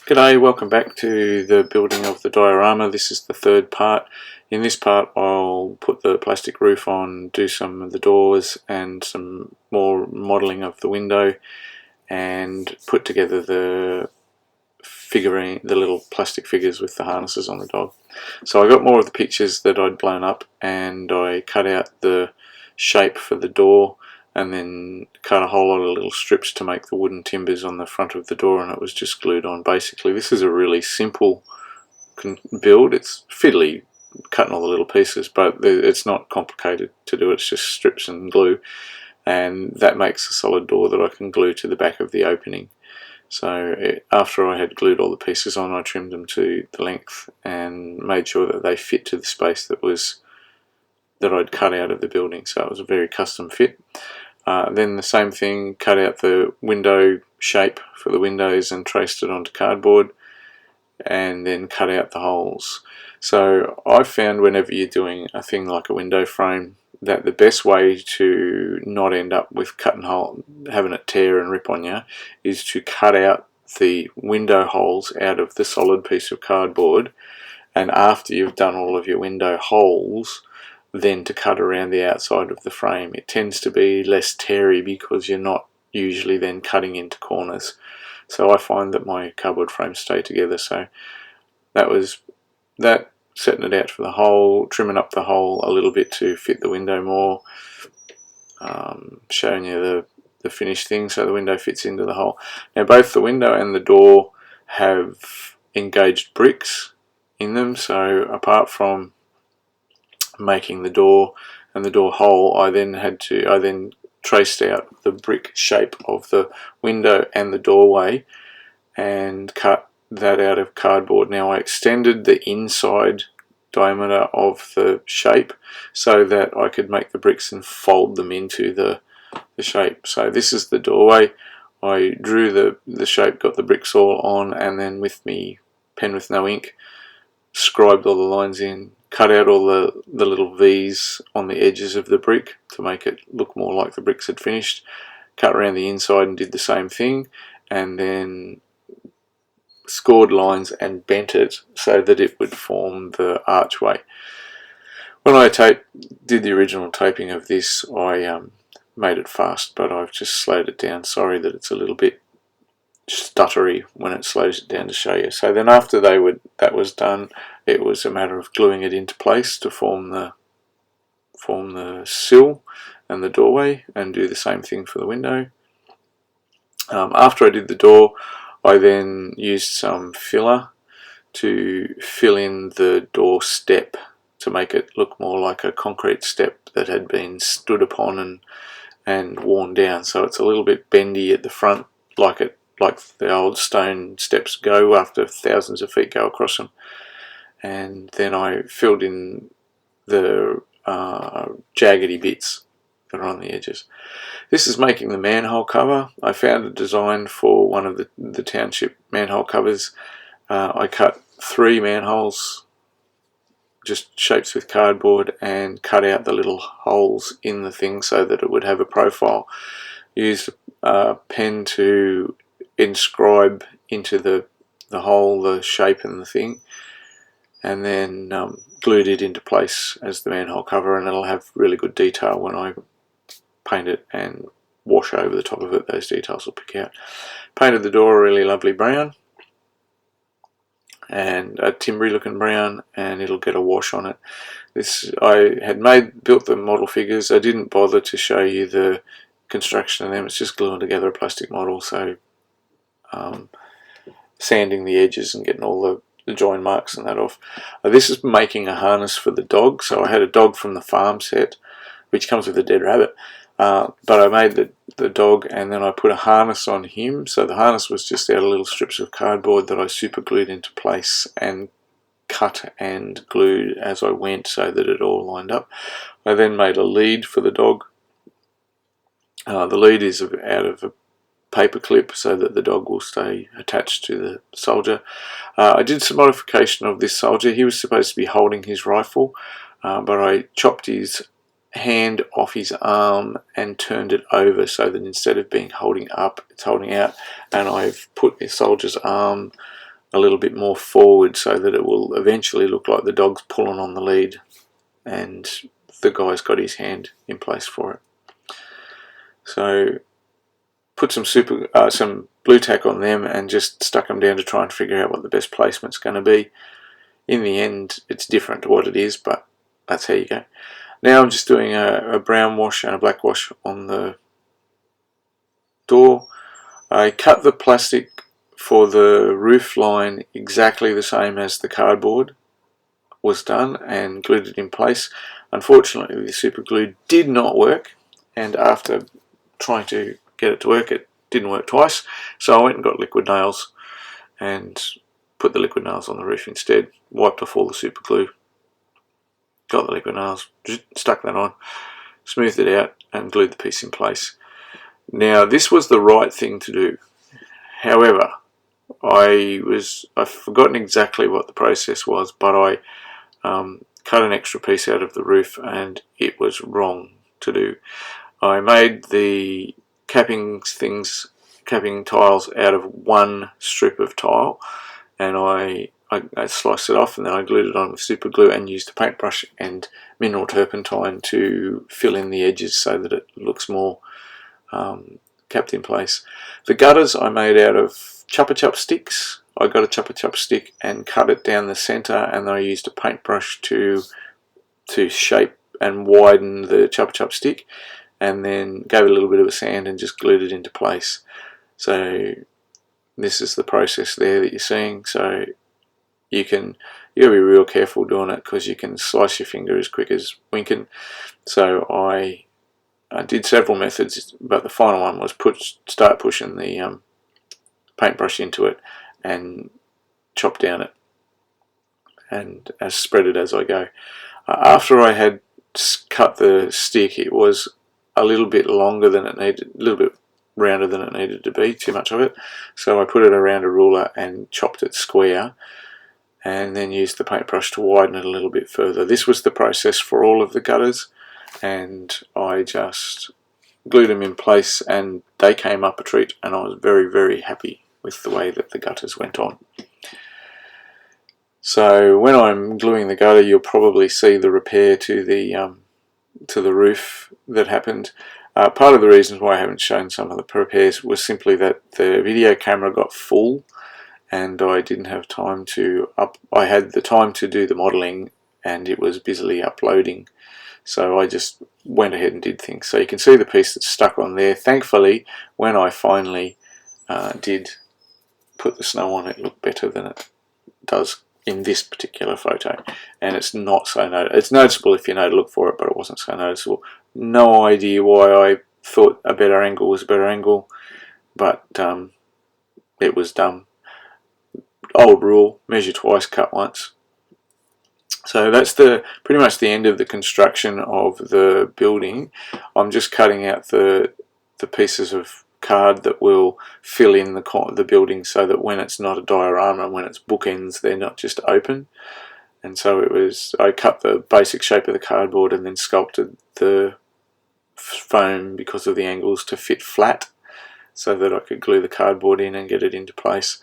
G'day, welcome back to the building of the diorama. This is the third part. In this part I'll put the plastic roof on, do some of the doors and some more modelling of the window, and put together the figurine, the little plastic figures with the harnesses on the dog. So I got more of the pictures that I'd blown up and I cut out the shape for the door and then cut a whole lot of little strips to make the wooden timbers on the front of the door, and it was just glued on. Basically this is a really simple build. It's fiddly cutting all the little pieces, but it's not complicated to do. It's just strips and glue, and that makes a solid door that I can glue to the back of the opening. So after I had glued all the pieces on, I trimmed them to the length and made sure that they fit to the space that I'd cut out of the building. So it was a very custom fit. Then the same thing, cut out the window shape for the windows and traced it onto cardboard, and then cut out the holes. So I found whenever you're doing a thing like a window frame, that the best way to not end up with cut and hole, having it tear and rip on you, is to cut out the window holes out of the solid piece of cardboard, and after you've done all of your window holes, then to cut around the outside of the frame. It tends to be less teary because you're not usually then cutting into corners. So I find that my cardboard frames stay together. So that was that, setting it out for the hole, trimming up the hole a little bit to fit the window more, showing you the finished thing so the window fits into the hole. Now both the window and the door have engaged bricks in them, so apart from making the door and the door hole, I then traced out the brick shape of the window and the doorway and cut that out of cardboard. Now I extended the inside diameter of the shape so that I could make the bricks and fold them into the shape. So this is the doorway. I drew the shape, got the bricks all on, and then with me pen with no ink scribed all the lines in, cut out all the little V's on the edges of the brick to make it look more like the bricks had finished, cut around the inside and did the same thing, and then scored lines and bent it so that it would form the archway. When I did the original taping of this, I made it fast, but I've just slowed it down. Sorry that it's a little bit stuttery when it slows it down to show you. So then after that was done, it was a matter of gluing it into place to form the sill and the doorway, and do the same thing for the window. After I did the door, I then used some filler to fill in the door step to make it look more like a concrete step that had been stood upon and worn down. So it's a little bit bendy at the front, like the old stone steps go after thousands of feet go across them. And then I filled in the jaggedy bits that are on the edges. This is making the manhole cover. I found a design for one of the township manhole covers. I cut 3 manholes, just shapes with cardboard, and cut out the little holes in the thing so that it would have a profile. Used a pen to inscribe into the hole the shape and the thing, and then glued it into place as the manhole cover, and it'll have really good detail when I paint it and wash over the top of it. Those details will pick out. Painted the door a really lovely brown, and a timbery looking brown, and it'll get a wash on it. I had built the model figures. I didn't bother to show you the construction of them. It's just gluing together a plastic model, so sanding the edges and getting all the join marks and that off. This is making a harness for the dog. So I had a dog from the farm set, which comes with a dead rabbit, but I made the dog, and then I put a harness on him. So the harness was just out of little strips of cardboard that I super glued into place and cut and glued as I went so that it all lined up. I then made a lead for the dog. The lead is out of a paper clip so that the dog will stay attached to the soldier. I did some modification of this soldier. He was supposed to be holding his rifle, but I chopped his hand off his arm and turned it over so that instead of being holding up, it's holding out, and I've put the soldier's arm a little bit more forward so that it will eventually look like the dog's pulling on the lead and the guy's got his hand in place for it. So put some blue tack on them and just stuck them down to try and figure out what the best placement's going to be. In the end, it's different to what it is, but that's how you go. Now I'm just doing a brown wash and a black wash on the door. I cut the plastic for the roof line exactly the same as the cardboard was done and glued it in place. Unfortunately, the super glue did not work, and after trying to get it to work, it didn't work twice, so I went and got liquid nails and put the liquid nails on the roof instead, wiped off all the super glue, got the liquid nails, stuck that on, smoothed it out and glued the piece in place. Now this was the right thing to do. However, I've forgotten exactly what the process was, but I cut an extra piece out of the roof and it was wrong to do. I made the capping tiles out of one strip of tile, and I sliced it off and then I glued it on with super glue and used a paintbrush and mineral turpentine to fill in the edges so that it looks more capped in place. The gutters I made out of Chupa Chup sticks. I got a Chupa Chup stick and cut it down the center, and then I used a paintbrush to shape and widen the Chupa Chup stick, and then gave it a little bit of a sand and just glued it into place. So this is the process there that you're seeing. So you gotta be real careful doing it because you can slice your finger as quick as winking. So I did several methods, but the final one was start pushing the paintbrush into it and chop down it and spread it as I go. After I had cut the stick, it was a little bit longer than it needed, a little bit rounder than it needed to be, too much of it. So I put it around a ruler and chopped it square and then used the paintbrush to widen it a little bit further. This was the process for all of the gutters, and I just glued them in place and they came up a treat, and I was very, very happy with the way that the gutters went on. So when I'm gluing the gutter, you'll probably see the repair to the roof that happened. Part of the reasons why I haven't shown some of the repairs was simply that the video camera got full and I didn't have time to I had the time to do the modelling and it was busily uploading, so I just went ahead and did things. So you can see the piece that's stuck on there. Thankfully, when I finally did put the snow on, it looked better than it does in this particular photo, and it's not so it's noticeable if you know to look for it, but it wasn't so noticeable. No idea why I thought a better angle was a better angle, but it was dumb. Old rule: measure twice, cut once. So that's pretty much the end of the construction of the building. I'm just cutting out the pieces of card that will fill in the building so that when it's not a diorama, when it's bookends, they're not just open. And so I cut the basic shape of the cardboard and then sculpted the foam because of the angles to fit flat so that I could glue the cardboard in and get it into place.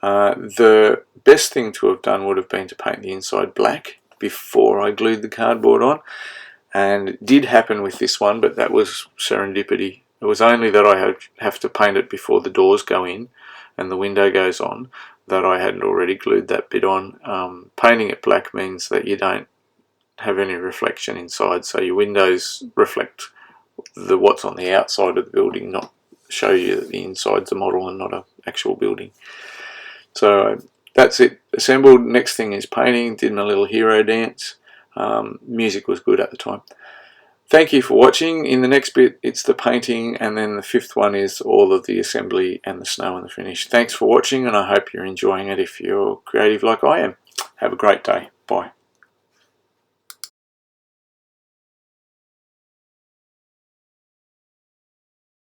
The best thing to have done would have been to paint the inside black before I glued the cardboard on, and it did happen with this one, but that was serendipity. It was only that I have to paint it before the doors go in and the window goes on that I hadn't already glued that bit on. Painting it black means that you don't have any reflection inside, so your windows reflect what's on the outside of the building, not show you that the inside's a model and not an actual building. So that's it, assembled. Next thing is painting. Did my little hero dance. Music was good at the time. Thank you for watching. In the next bit it's the painting, and then the fifth one is all of the assembly and the snow and the finish. Thanks for watching, and I hope you're enjoying it if you're creative like I am. Have a great day. Bye.